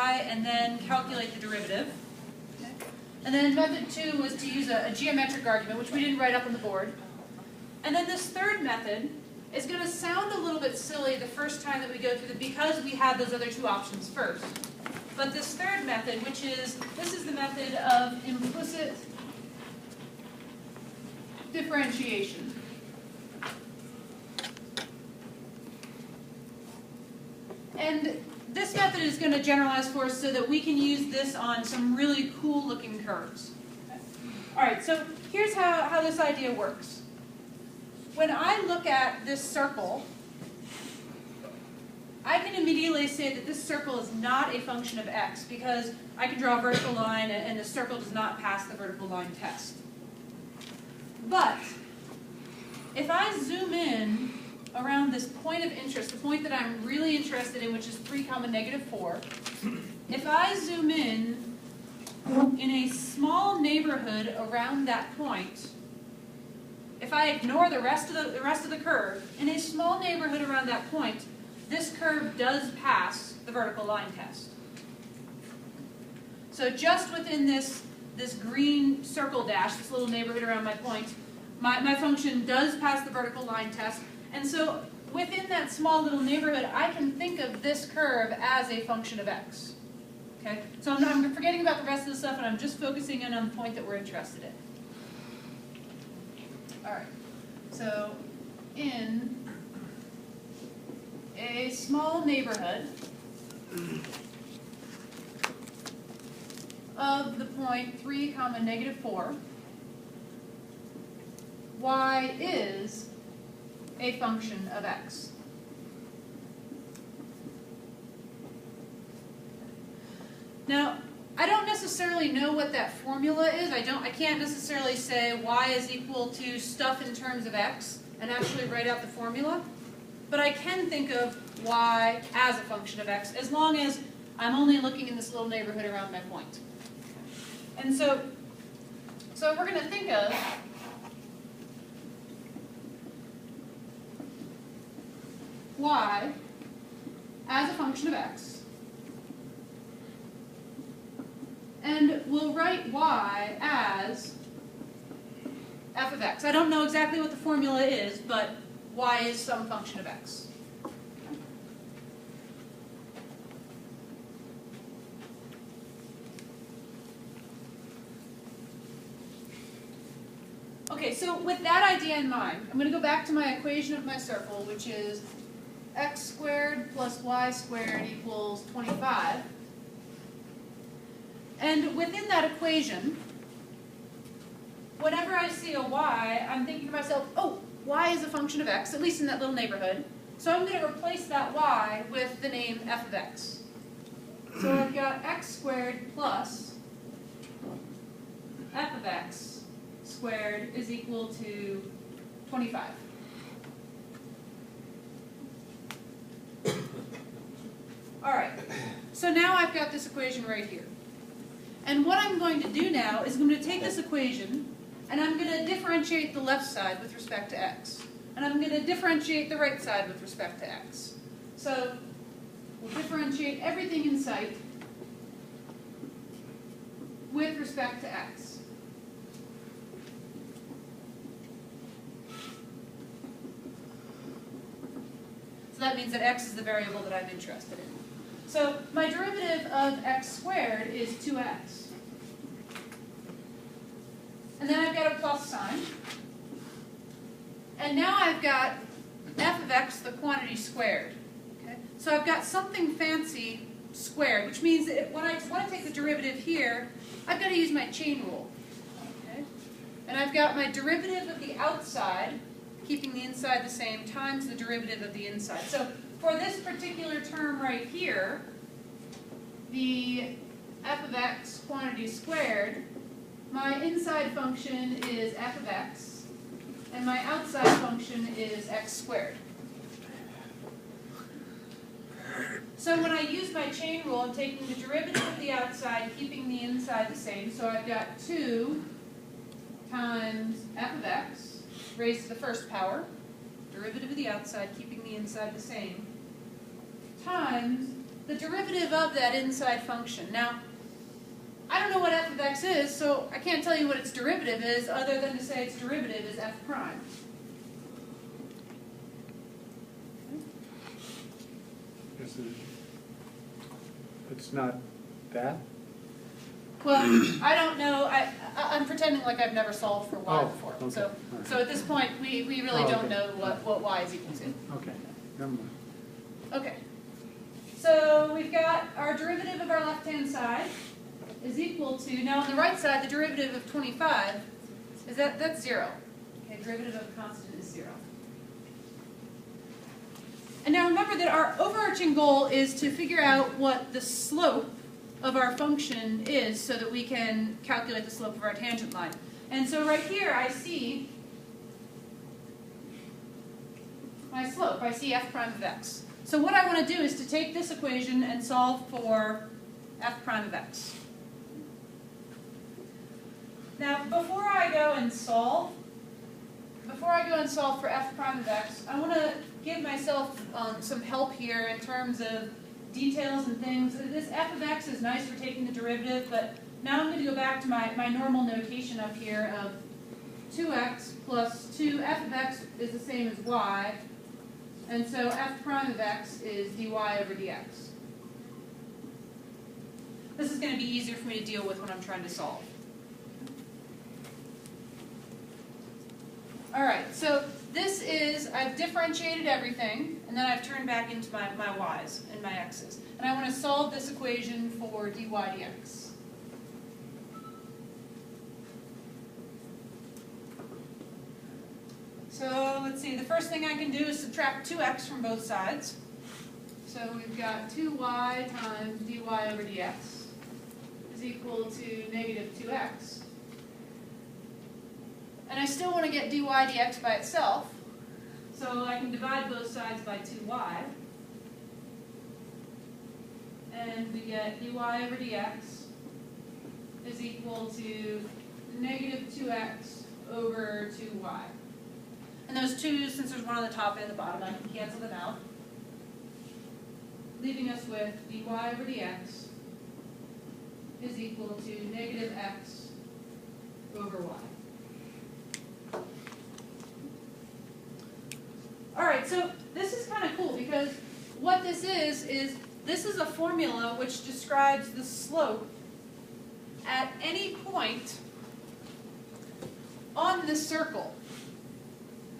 and then calculate the derivative. Okay. And then method 2 was to use a geometric argument, which we didn't write up on the board. And then this third method is going to sound a little bit silly the first time that we go through it because we had those other two options first. But this third method, this is the method of implicit differentiation. And this method is going to generalize for us so that we can use this on some really cool looking curves. Okay. All right, so here's how this idea works. When I look at this circle, I can immediately say that this circle is not a function of x because I can draw a vertical line and the circle does not pass the vertical line test. But if I zoom in around this point of interest, the point that I'm really interested in, which is 3, -4, if I zoom in a small neighborhood around that point, if I ignore the rest of the curve, in a small neighborhood around that point, this curve does pass the vertical line test. So just within this green circle dash, this little neighborhood around my point, my function does pass the vertical line test. And so within that small little neighborhood, I can think of this curve as a function of x. Okay? So I'm forgetting about the rest of the stuff, and I'm just focusing in on the point that we're interested in. All right. So in a small neighborhood of the point 3, -4, y is a function of x. Now, I don't necessarily know what that formula is. I can't necessarily say y is equal to stuff in terms of x and actually write out the formula. But I can think of y as a function of x as long as I'm only looking in this little neighborhood around my point. And so we're going to think of y as a function of x, and we'll write y as f of x. I don't know exactly what the formula is, but y is some function of x. Okay, so with that idea in mind, I'm going to go back to my equation of my circle, which is x squared plus y squared equals 25. And within that equation, whenever I see a y, I'm thinking to myself, oh, y is a function of x, at least in that little neighborhood. So I'm going to replace that y with the name f of x. So I've got x squared plus f of x squared is equal to 25. All right, so now I've got this equation right here. And what I'm going to do now is I'm going to take this equation and I'm going to differentiate the left side with respect to x. And I'm going to differentiate the right side with respect to x. So we'll differentiate everything in sight with respect to x. So that means that x is the variable that I'm interested in. So my derivative of x squared is 2x. And then I've got a plus sign. And now I've got f of x, the quantity squared. Okay? So I've got something fancy squared, which means that when I want to take the derivative here, I've got to use my chain rule. Okay? And I've got my derivative of the outside, keeping the inside the same, times the derivative of the inside. So for this particular term right here, the f of x quantity squared, my inside function is f of x, and my outside function is x squared. So when I use my chain rule, I'm taking the derivative of the outside, keeping the inside the same. So I've got 2 times f of x raised to the first power, derivative of the outside, keeping the inside the same, times the derivative of that inside function. Now, I don't know what f of x is, so I can't tell you what its derivative is other than to say its derivative is f prime. It's not that? Well, I don't know. I'm pretending like I've never solved for y before. Okay. So, Right. so at this point, we really don't okay. know what y is equal to. Okay, never mind. Okay. So we've got our derivative of our left-hand side is equal to, now on the right side, the derivative of 25, is that's 0. Okay, derivative of a constant is 0. And now remember that our overarching goal is to figure out what the slope of our function is so that we can calculate the slope of our tangent line. And so right here I see my slope. I see f prime of x. So what I want to do is to take this equation and solve for f prime of x. Now before I go and solve for f prime of x, I want to give myself some help here in terms of details and things. This f of x is nice for taking the derivative, but now I'm going to go back to my normal notation up here of 2x plus 2. F of x is the same as y, and so f prime of x is dy over dx. This is going to be easier for me to deal with when I'm trying to solve. All right, so this is, I've differentiated everything, and then I've turned back into my y's and my x's. And I want to solve this equation for dy dx. So let's see, the first thing I can do is subtract 2x from both sides. So we've got 2y times dy over dx is equal to negative 2x. And I still want to get dy dx by itself, so I can divide both sides by 2y. And we get dy over dx is equal to negative 2x over 2y. And those 2's, since there's one on the top and the bottom, I can cancel them out, leaving us with dy over dx is equal to negative x over y. All right, so this is kind of cool because what this is this is a formula which describes the slope at any point on this circle,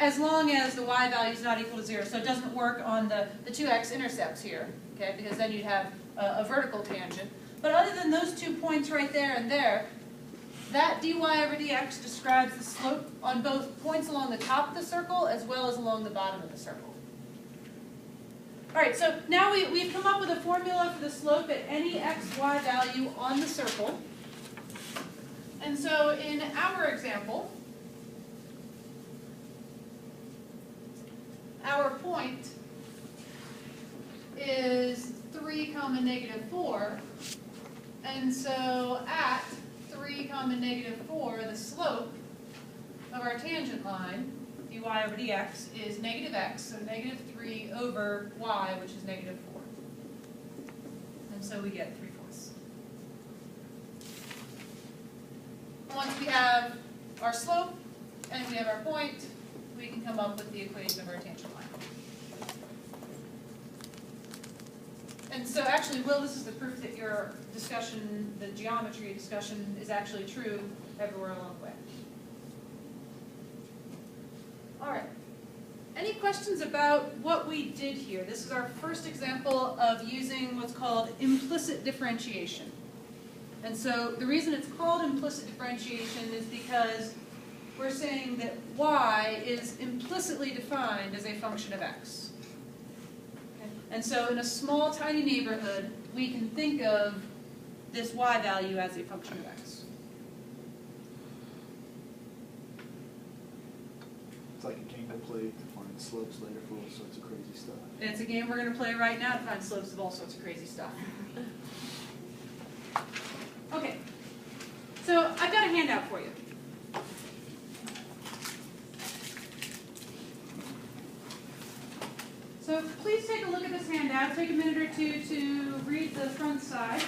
as long as the y value is not equal to 0. So it doesn't work on the 2x intercepts here, okay, because then you'd have a vertical tangent. But other than those 2 points right there and there, that dy over dx describes the slope on both points along the top of the circle as well as along the bottom of the circle. All right, so now we've come up with a formula for the slope at any x, y value on the circle. And so in our example, our point is 3, negative 4. And so at 3, negative 4, the slope of our tangent line, dy over dx, is negative x, so negative 3 over y, which is negative 4. And so we get 3/4. Once we have our slope and we have our point, we can come up with the equation of our tangent line. And so actually, Will, this is the proof that your discussion, the geometry discussion, is actually true everywhere along the way. All right. Any questions about what we did here? This is our first example of using what's called implicit differentiation. And so the reason it's called implicit differentiation is because we're saying that y is implicitly defined as a function of x. Okay? And so in a small, tiny neighborhood, we can think of this y value as a function of x. It's like a game to play to find slopes later for all sorts of crazy stuff. It's a game we're going to play right now to find slopes of all sorts of crazy stuff. Okay, so I've got a handout for you. So please take a look at this handout. It's take a minute or two to read the front side.